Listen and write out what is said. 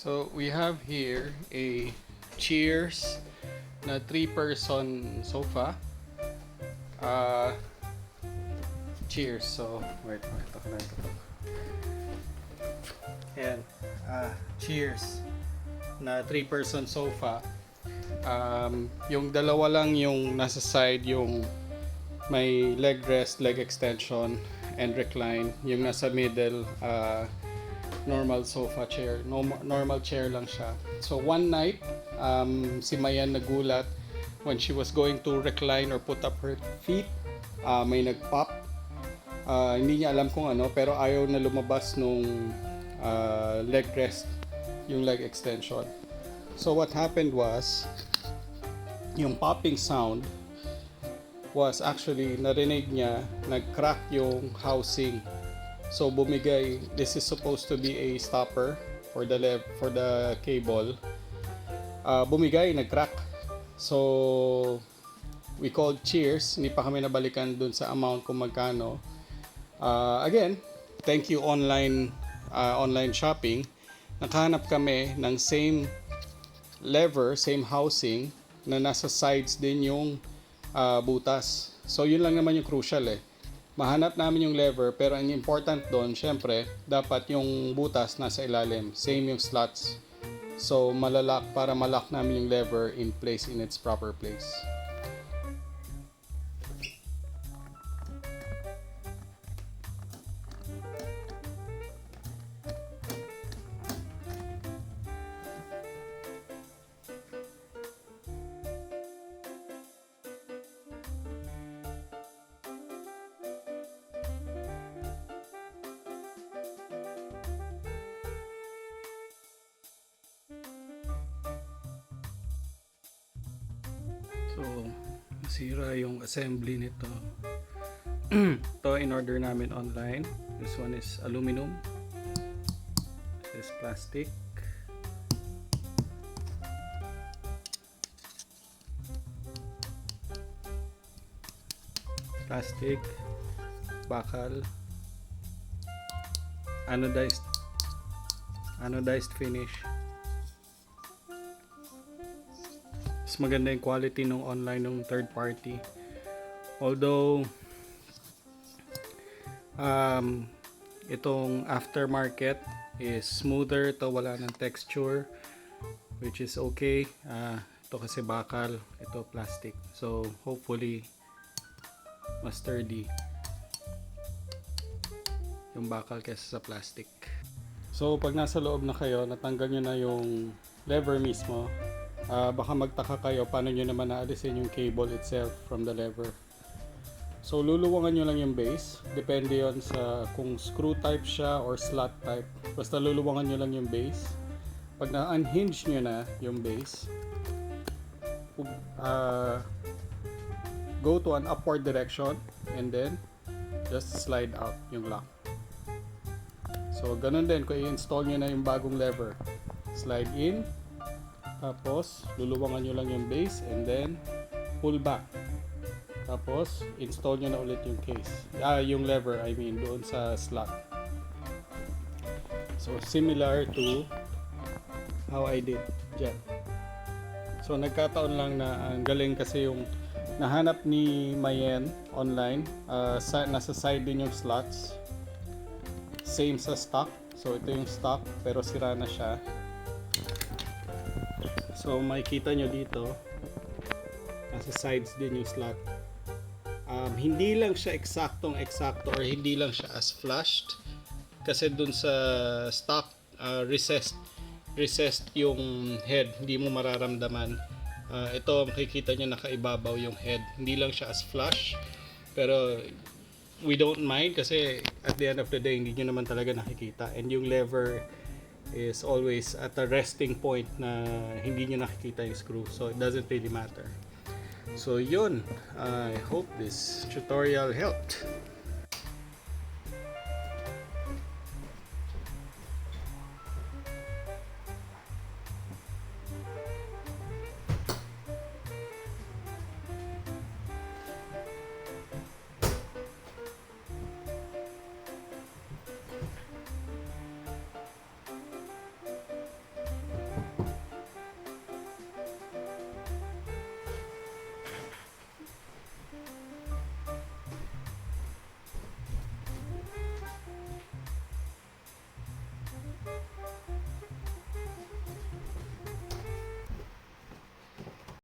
So we have here a Cheers na 3-person sofa. Uh, Cheers. So wait, ito ko na ito. Ayan. Cheers na 3-person sofa. Yung dalawa lang yung nasa side, yung may leg rest, leg extension, and recline. Yung nasa middle, normal sofa chair, normal chair lang siya. So one night, si Mayan nagulat when she was going to recline or put up her feet. May nagpop. Hindi niya alam kung ano, pero ayaw na lumabas nung leg rest, yung leg extension. So what happened was, yung popping sound was actually narinig niya, nag-crack yung housing. So bumigay, this is supposed to be a stopper for the cable. Bumigay, nag-crack. So we called Cheers, hindi pa kami nabalikan dun sa amount kung magkano. Again, thank you online shopping. Nakahanap kami ng same lever, same housing na nasa sides din yung butas. So yun lang naman yung crucial Mahanap namin yung lever, pero ang important doon, syempre, dapat yung butas nasa ilalim. Same yung slots. So malalak para malak namin yung lever in place, in its proper place. So, nasira yung assembly nito. Ito in order namin online. This one is aluminum. This is plastic. Plastic, bakal, anodized finish. Mas maganda yung quality ng online ng third party. Although itong aftermarket is smoother, ito wala ng texture, which is okay. Ito kasi bakal, ito plastic. So hopefully mas sturdy yung bakal kaysa sa plastic. So pag nasa loob na kayo, natanggal nyo na yung lever mismo, baka magtaka kayo paano nyo naman naalisin yung cable itself from the lever. So luluwangan nyo lang yung base, depende yon sa kung screw type siya or slot type. Basta luluwangan nyo lang yung base. Pag na-unhinge nyo na yung base, go to an upward direction and then just slide out yung lock. So ganun din kung i-install nyo na yung bagong lever, slide in, tapos luluwangan nyo lang yung base and then pull back, tapos install nyo na ulit yung case, yung lever doon sa slot. So similar to how I did dyan. So nagkataon lang na ang galing kasi yung nahanap ni Mayen online, nasa side din yung slots, same sa stock. So ito yung stock pero sira na siya. So makikita nyo dito, nasa sides din yung slot. Hindi lang siya eksakto or hindi lang siya as flushed kasi dun sa stock, recessed yung head, hindi mo mararamdaman. Ito makikita nyo nakaibabaw yung head, hindi lang siya as flush, pero we don't mind kasi at the end of the day hindi nyo naman talaga nakikita, and yung lever is always at a resting point na hindi nyo nakikita yung screw, so it doesn't really matter. So yun, I hope this tutorial helped.